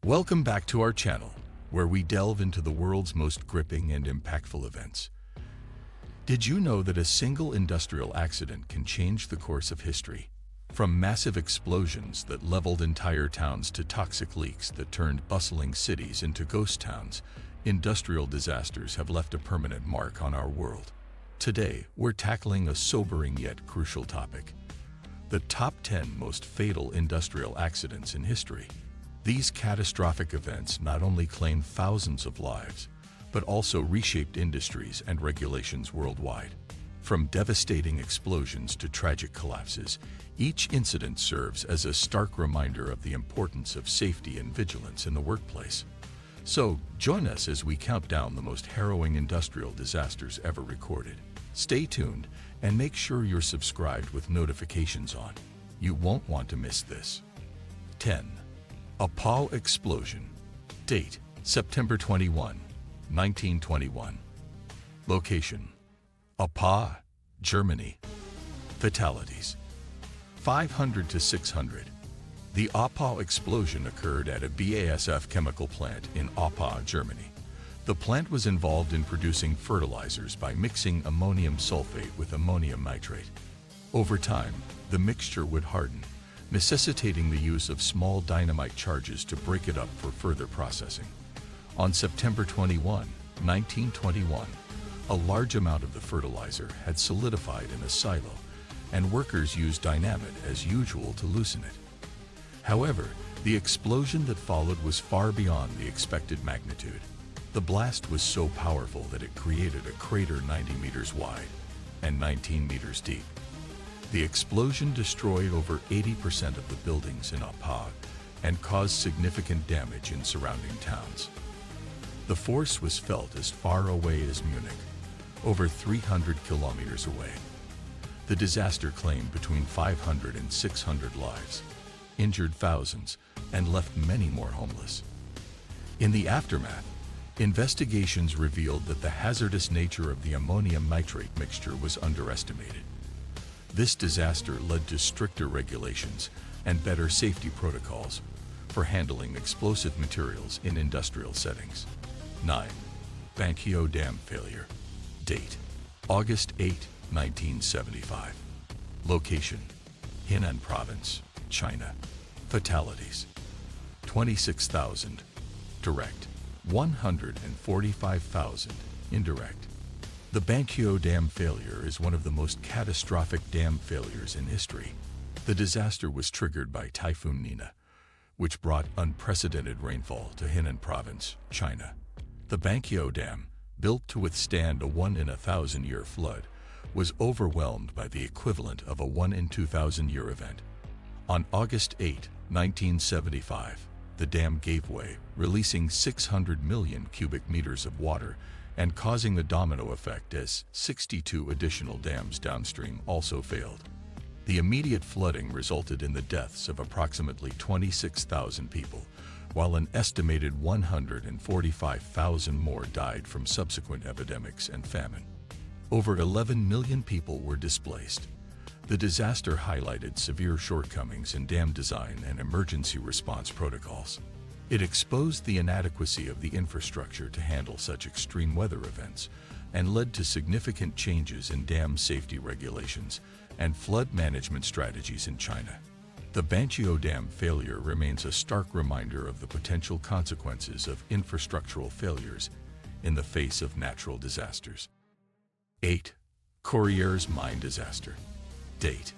Welcome back to our channel, where we delve into the world's most gripping and impactful events. Did you know that a single industrial accident can change the course of history? From massive explosions that leveled entire towns to toxic leaks that turned bustling cities into ghost towns, industrial disasters have left a permanent mark on our world. Today, we're tackling a sobering yet crucial topic: the top 10 most fatal industrial accidents in history. These catastrophic events not only claimed thousands of lives, but also reshaped industries and regulations worldwide. From devastating explosions to tragic collapses, each incident serves as a stark reminder of the importance of safety and vigilance in the workplace. So, join us as we count down the most harrowing industrial disasters ever recorded. Stay tuned and make sure you're subscribed with notifications on. You won't want to miss this. 10. Apoll explosion. Date: September 21, 1921. Location: Apoll, Germany. Fatalities: 500 to 600. The Apoll explosion occurred at a BASF chemical plant in Apoll, Germany. The plant was involved in producing fertilizers by mixing ammonium sulfate with ammonium nitrate. Over time, the mixture would harden, necessitating the use of small dynamite charges to break it up for further processing. On September 21, 1921, a large amount of the fertilizer had solidified in a silo, and workers used dynamite as usual to loosen it. However, the explosion that followed was far beyond the expected magnitude. The blast was so powerful that it created a crater 90 meters wide and 19 meters deep. The explosion destroyed over 80% of the buildings in Apoll and caused significant damage in surrounding towns. The force was felt as far away as Munich, over 300 kilometers away. The disaster claimed between 500 and 600 lives, injured thousands, and left many more homeless. In the aftermath, investigations revealed that the hazardous nature of the ammonium nitrate mixture was underestimated. This disaster led to stricter regulations and better safety protocols for handling explosive materials in industrial settings. 9. Banqiao Dam failure. Date: August 8, 1975. Location: Henan Province, China. Fatalities: 26,000. Direct: 145,000. Indirect. The Banqiao Dam failure is one of the most catastrophic dam failures in history. The disaster was triggered by Typhoon Nina, which brought unprecedented rainfall to Henan Province, China. The Banqiao Dam, built to withstand a 1-in-1,000-year flood, was overwhelmed by the equivalent of a 1-in-2,000-year event. On August 8, 1975, the dam gave way, releasing 600 million cubic meters of water and causing the domino effect as 62 additional dams downstream also failed. The immediate flooding resulted in the deaths of approximately 26,000 people, while an estimated 145,000 more died from subsequent epidemics and famine. Over 11 million people were displaced. The disaster highlighted severe shortcomings in dam design and emergency response protocols. It exposed the inadequacy of the infrastructure to handle such extreme weather events and led to significant changes in dam safety regulations and flood management strategies in China. The Banqiao Dam failure remains a stark reminder of the potential consequences of infrastructural failures in the face of natural disasters. 8. Courrières mine disaster. Date: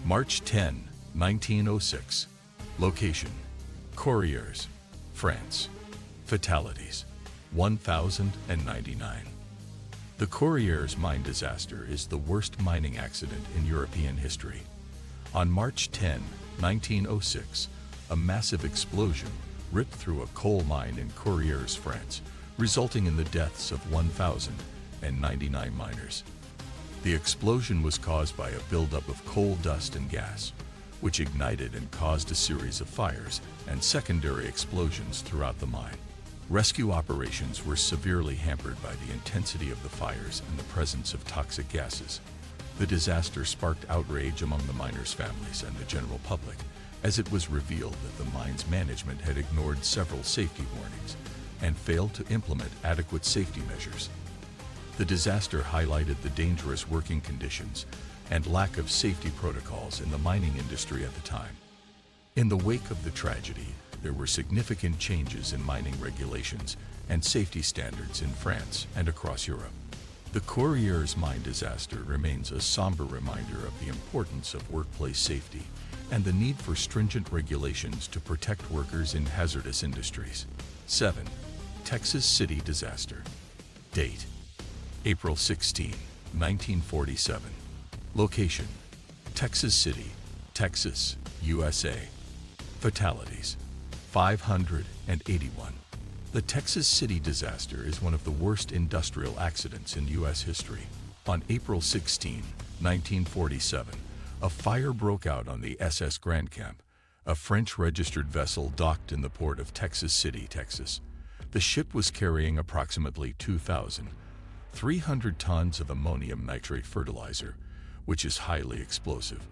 March 10, 1906. Location: Courrières, France. Fatalities: 1,099. The Courrières mine disaster is the worst mining accident in European history. On March 10, 1906, a massive explosion ripped through a coal mine in Courrières, France, resulting in the deaths of 1,099 miners. The explosion was caused by a buildup of coal dust and gas, which ignited and caused a series of fires and secondary explosions throughout the mine. Rescue operations were severely hampered by the intensity of the fires and the presence of toxic gases. The disaster sparked outrage among the miners' families and the general public, as it was revealed that the mine's management had ignored several safety warnings and failed to implement adequate safety measures. The disaster highlighted the dangerous working conditions and lack of safety protocols in the mining industry at the time. In the wake of the tragedy, there were significant changes in mining regulations and safety standards in France and across Europe. The Courrières mine disaster remains a somber reminder of the importance of workplace safety and the need for stringent regulations to protect workers in hazardous industries. 7. Texas City disaster. Date: April 16, 1947. Location: Texas City, Texas, USA. Fatalities: 581. The Texas City disaster is one of the worst industrial accidents in U.S. history. On April 16, 1947, a fire broke out on the SS Grand Camp, a French-registered vessel docked in the port of Texas City, Texas. The ship was carrying approximately 2,300 tons of ammonium nitrate fertilizer, which is highly explosive.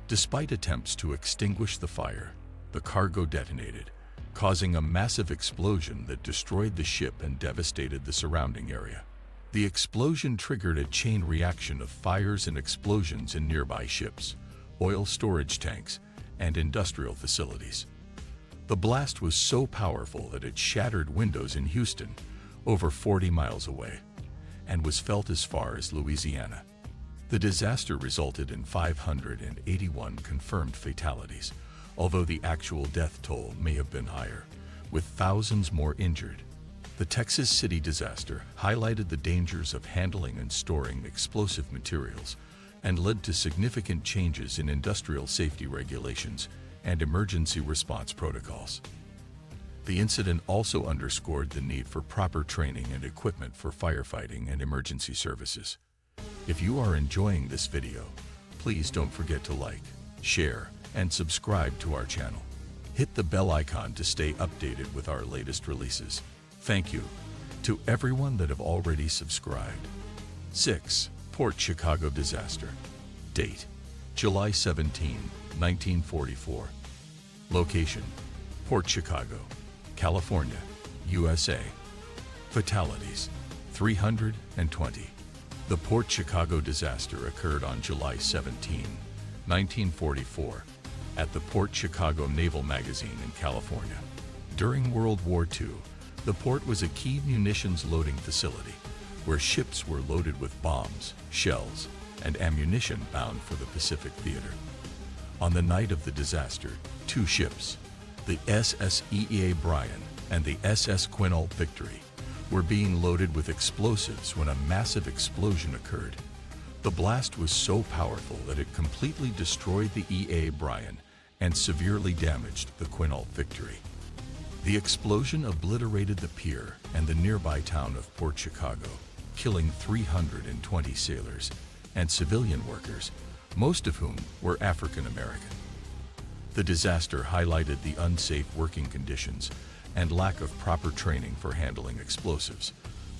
Despite attempts to extinguish the fire, the cargo detonated, causing a massive explosion that destroyed the ship and devastated the surrounding area. The explosion triggered a chain reaction of fires and explosions in nearby ships, oil storage tanks, and industrial facilities. The blast was so powerful that it shattered windows in Houston, over 40 miles away, and was felt as far as Louisiana. The disaster resulted in 581 confirmed fatalities, although the actual death toll may have been higher, with thousands more injured. The Texas City disaster highlighted the dangers of handling and storing explosive materials and led to significant changes in industrial safety regulations and emergency response protocols. The incident also underscored the need for proper training and equipment for firefighting and emergency services. If you are enjoying this video, please don't forget to like, share, and subscribe to our channel. Hit the bell icon to stay updated with our latest releases. Thank you to everyone that have already subscribed. 6. Port Chicago disaster. Date: July 17, 1944. Location: Port Chicago, California, USA. Fatalities: 320. The Port Chicago disaster occurred on July 17, 1944, at the Port Chicago Naval Magazine in California. During World War II, the port was a key munitions loading facility, where ships were loaded with bombs, shells, and ammunition bound for the Pacific Theater. On the night of the disaster, two ships, the SS Bryan and the SS Quinault Victory, were being loaded with explosives when a massive explosion occurred. The blast was so powerful that it completely destroyed the E.A. Bryan and severely damaged the Quinault Victory. The explosion obliterated the pier and the nearby town of Port Chicago, killing 320 sailors and civilian workers, most of whom were African American. The disaster highlighted the unsafe working conditions and lack of proper training for handling explosives,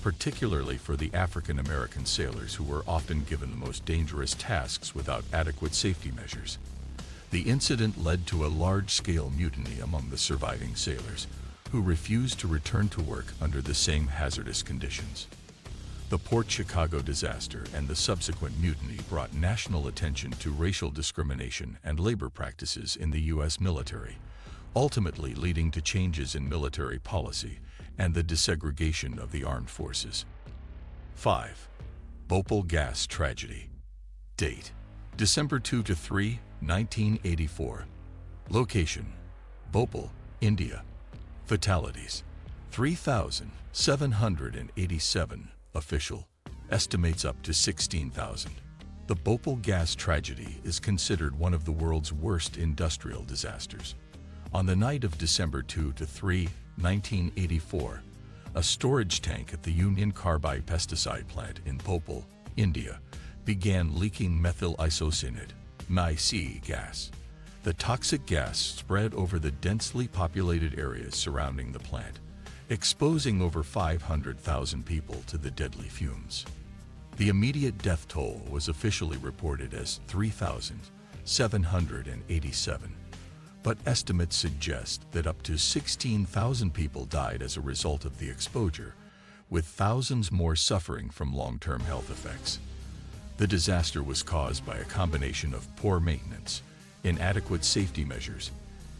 particularly for the African American sailors who were often given the most dangerous tasks without adequate safety measures. The incident led to a large-scale mutiny among the surviving sailors, who refused to return to work under the same hazardous conditions. The Port Chicago disaster and the subsequent mutiny brought national attention to racial discrimination and labor practices in the U.S. military, ultimately leading to changes in military policy and the desegregation of the armed forces. 5. Bhopal gas tragedy. Date: December 2-3, 1984. Location: Bhopal, India. Fatalities: 3,787. Official estimates up to 16,000. The Bhopal gas tragedy is considered one of the world's worst industrial disasters. On the night of December 2-3, 1984, a storage tank at the Union Carbide pesticide plant in Bhopal, India, began leaking methyl isocyanate (MiC) gas. The toxic gas spread over the densely populated areas surrounding the plant, exposing over 500,000 people to the deadly fumes. The immediate death toll was officially reported as 3,787, but estimates suggest that up to 16,000 people died as a result of the exposure, with thousands more suffering from long-term health effects. The disaster was caused by a combination of poor maintenance, inadequate safety measures,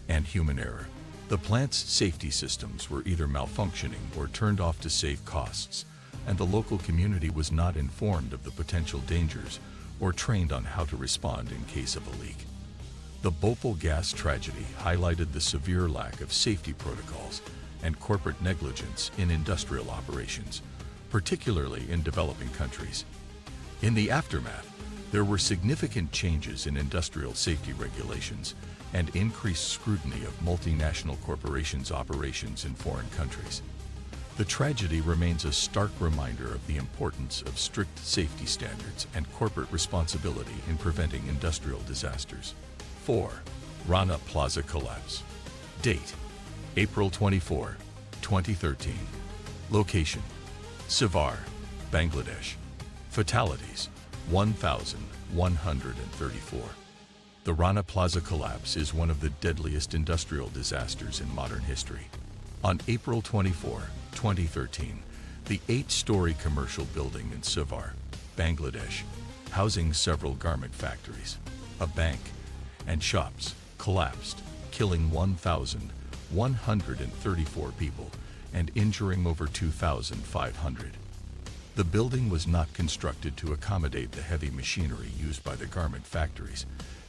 and human error. The plant's safety systems were either malfunctioning or turned off to save costs, and the local community was not informed of the potential dangers or trained on how to respond in case of a leak. The Bhopal gas tragedy highlighted the severe lack of safety protocols and corporate negligence in industrial operations, particularly in developing countries. In the aftermath, there were significant changes in industrial safety regulations and increased scrutiny of multinational corporations' operations in foreign countries. The tragedy remains a stark reminder of the importance of strict safety standards and corporate responsibility in preventing industrial disasters. 4. Rana Plaza collapse. Date: April 24, 2013. Location: Sivar, Bangladesh. Fatalities: 1,134. The Rana Plaza collapse is one of the deadliest industrial disasters in modern history. On April 24, 2013, the 8-story commercial building in Sivar, Bangladesh, housing several garment factories, a bank, and shops, collapsed, killing 1,134 people and injuring over 2,500. The building was not constructed to accommodate the heavy machinery used by the garment factories,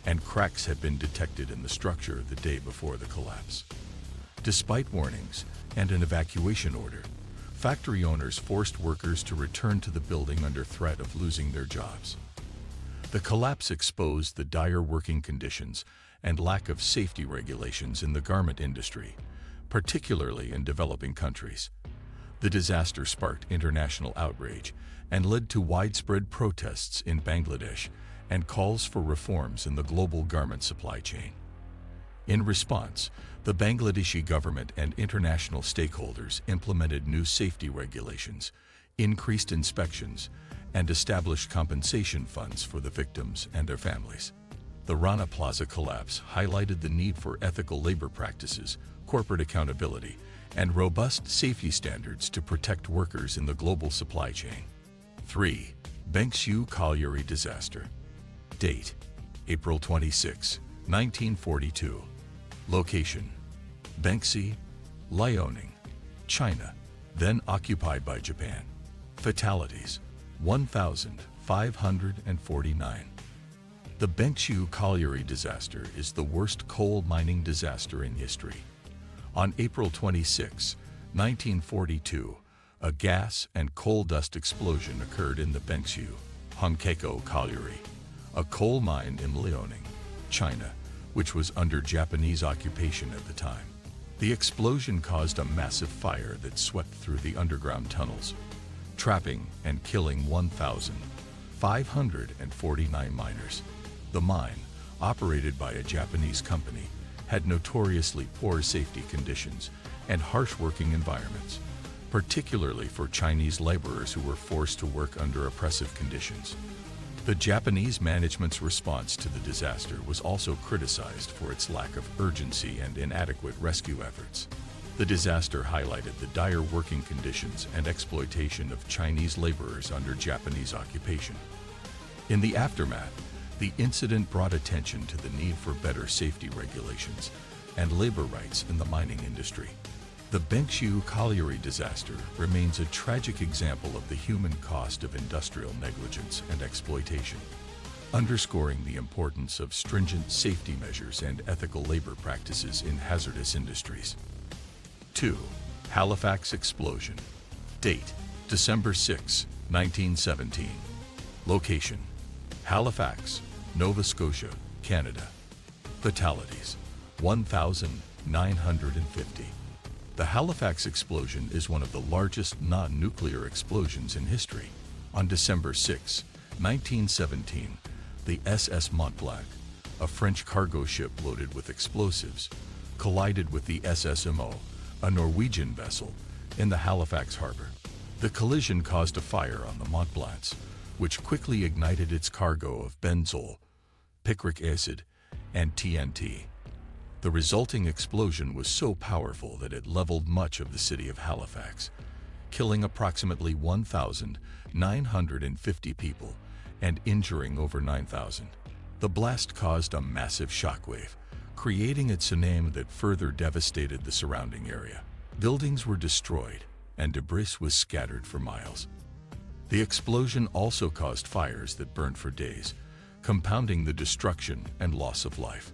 and cracks had been detected in the structure the day before the collapse. Despite warnings and an evacuation order, factory owners forced workers to return to the building under threat of losing their jobs. The collapse exposed the dire working conditions and lack of safety regulations in the garment industry, particularly in developing countries. The disaster sparked international outrage and led to widespread protests in Bangladesh and calls for reforms in the global garment supply chain. In response, the Bangladeshi government and international stakeholders implemented new safety regulations, increased inspections, and established compensation funds for the victims and their families. The Rana Plaza collapse highlighted the need for ethical labor practices, corporate accountability, and robust safety standards to protect workers in the global supply chain. 3. Bengsu Colliery disaster. Date: April 26, 1942. Location: Bengsi, Liaoning, China, then occupied by Japan. Fatalities: 1,549. The Bengsu Colliery disaster is the worst coal mining disaster in history. On April 26, 1942, a gas and coal dust explosion occurred in the Bengsu, Hongkeko Colliery, a coal mine in Liaoning, China, which was under Japanese occupation at the time. The explosion caused a massive fire that swept through the underground tunnels, trapping and killing 1,549 miners. The mine, operated by a Japanese company, had notoriously poor safety conditions and harsh working environments, particularly for Chinese laborers who were forced to work under oppressive conditions. The Japanese management's response to the disaster was also criticized for its lack of urgency and inadequate rescue efforts. The disaster highlighted the dire working conditions and exploitation of Chinese laborers under Japanese occupation. In the aftermath, the incident brought attention to the need for better safety regulations and labor rights in the mining industry. The Bengsu Colliery disaster remains a tragic example of the human cost of industrial negligence and exploitation, underscoring the importance of stringent safety measures and ethical labor practices in hazardous industries. 2. Halifax explosion. Date: December 6, 1917. Location: Halifax, Nova Scotia, Canada. Fatalities: 1,950. The Halifax explosion is one of the largest non-nuclear explosions in history. On December 6, 1917, the SS Mont Blanc, a French cargo ship loaded with explosives, collided with the SS Mo, a Norwegian vessel, in the Halifax harbor. The collision caused a fire on the Mont Blanc, which quickly ignited its cargo of benzol, picric acid, and TNT. The resulting explosion was so powerful that it leveled much of the city of Halifax, killing approximately 1,950 people and injuring over 9,000. The blast caused a massive shockwave, creating a tsunami that further devastated the surrounding area. Buildings were destroyed, and debris was scattered for miles. The explosion also caused fires that burned for days, compounding the destruction and loss of life.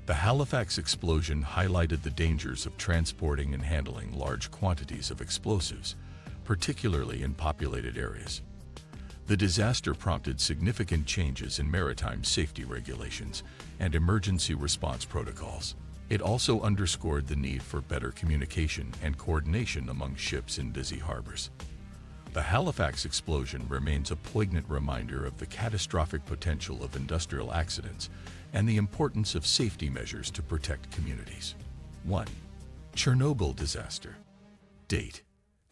The Halifax explosion highlighted the dangers of transporting and handling large quantities of explosives, particularly in populated areas. The disaster prompted significant changes in maritime safety regulations and emergency response protocols. It also underscored the need for better communication and coordination among ships in busy harbors. The Halifax explosion remains a poignant reminder of the catastrophic potential of industrial accidents and the importance of safety measures to protect communities. 1. Chernobyl disaster. Date: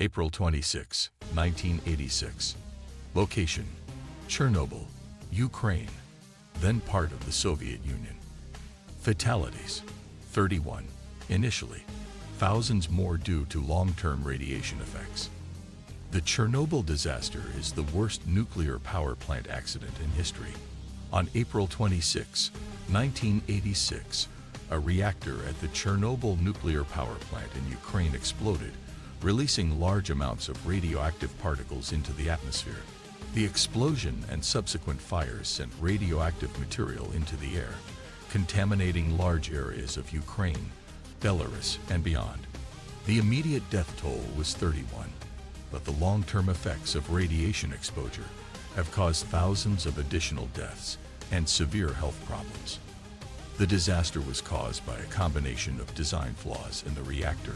April 26, 1986. Location: Chernobyl, Ukraine, then part of the Soviet Union. Fatalities: 31. Initially, thousands more due to long-term radiation effects. The Chernobyl disaster is the worst nuclear power plant accident in history. On April 26, 1986, a reactor at the Chernobyl nuclear power plant in Ukraine exploded, releasing large amounts of radioactive particles into the atmosphere. The explosion and subsequent fires sent radioactive material into the air, contaminating large areas of Ukraine, Belarus, and beyond. The immediate death toll was 31, but the long-term effects of radiation exposure have caused thousands of additional deaths and severe health problems. The disaster was caused by a combination of design flaws in the reactor,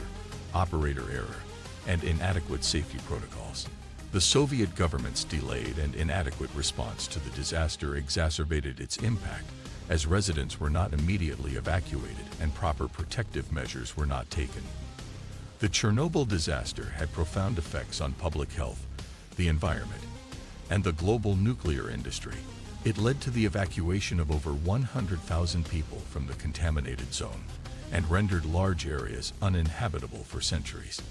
operator error, and inadequate safety protocols. The Soviet government's delayed and inadequate response to the disaster exacerbated its impact, as residents were not immediately evacuated and proper protective measures were not taken. The Chernobyl disaster had profound effects on public health, the environment, and the global nuclear industry. It led to the evacuation of over 100,000 people from the contaminated zone and rendered large areas uninhabitable for centuries.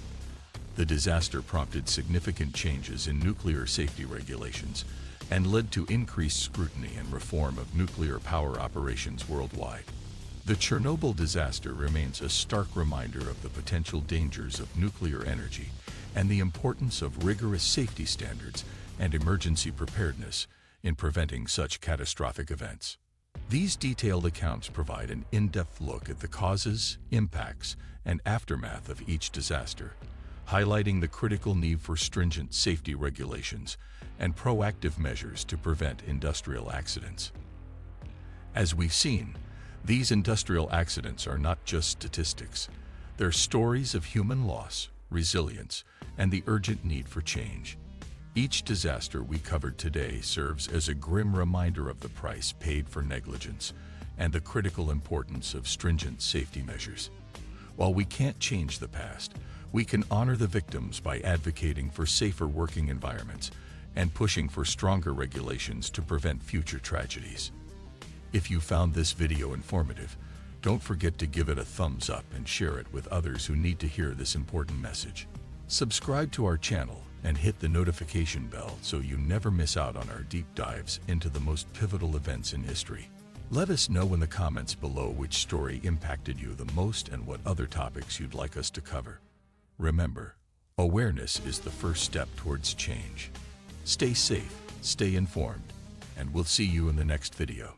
The disaster prompted significant changes in nuclear safety regulations and led to increased scrutiny and reform of nuclear power operations worldwide. The Chernobyl disaster remains a stark reminder of the potential dangers of nuclear energy and the importance of rigorous safety standards and emergency preparedness in preventing such catastrophic events. These detailed accounts provide an in-depth look at the causes, impacts, and aftermath of each disaster, highlighting the critical need for stringent safety regulations and proactive measures to prevent industrial accidents. As we've seen, these industrial accidents are not just statistics. They're stories of human loss, resilience, and the urgent need for change. Each disaster we covered today serves as a grim reminder of the price paid for negligence and the critical importance of stringent safety measures. While we can't change the past, we can honor the victims by advocating for safer working environments and pushing for stronger regulations to prevent future tragedies. If you found this video informative, don't forget to give it a thumbs up and share it with others who need to hear this important message. Subscribe to our channel and hit the notification bell so you never miss out on our deep dives into the most pivotal events in history. Let us know in the comments below which story impacted you the most and what other topics you'd like us to cover. Remember, awareness is the first step towards change. Stay safe, stay informed, and we'll see you in the next video.